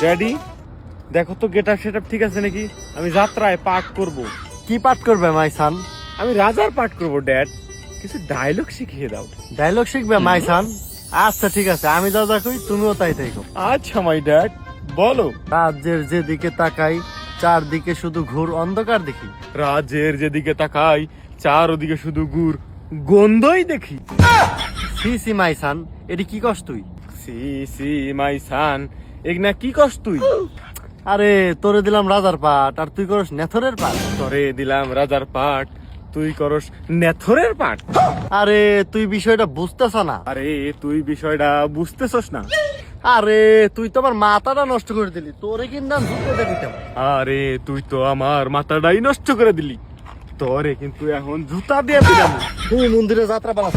Daddy দেখো তো getup setup ঠিক আছে নাকি? আমি যাত্রায় পাঠ করব। কি পাঠ করবে মাই সান? আমি রাজার পাঠ করব ড্যাড। কিছু ডায়লগ শিখিয়ে দাও। ডায়লগ শিখবে মাই সান? আচ্ছা ঠিক আছে, আমি যা যা কই তুমিও তাই তাই কও। আচ্ছা মাই ড্যাড, বলো। রাজ্যের যেদিকে তাকাই চারদিকে শুধু ঘোর অন্ধকার দেখি। রাজের যেদিকে তাকাই চারদিকে শুধু গুড় গন্ধই দেখি। সি সি মাই সান, এটি কি কস তুই? সি সি মাই সান, এগনা কি কস তুই? আরে তোরে দিলাম রাজার পাঠ আর তুই করস নেথরের পাঠ। তরে দিলাম রাজার পাঠ, তুই করস নেথরের পাঠ। আরে তুই বিষয়টা বুঝতেছ না। আরে তুই বিষয়টা বুঝতেছস না। আরে তুই তো আমার মাথাটা নষ্ট করে দিলি, তোরে কিন্তু আমি জুতোতে দিতাম। আরে তুই তো আমার মাথাটাই নষ্ট করে দিলি, তোরে কিন্তু এখন জুতা দিয়ে দিলাম। তুই মন্দিরে যাত্রা পালা।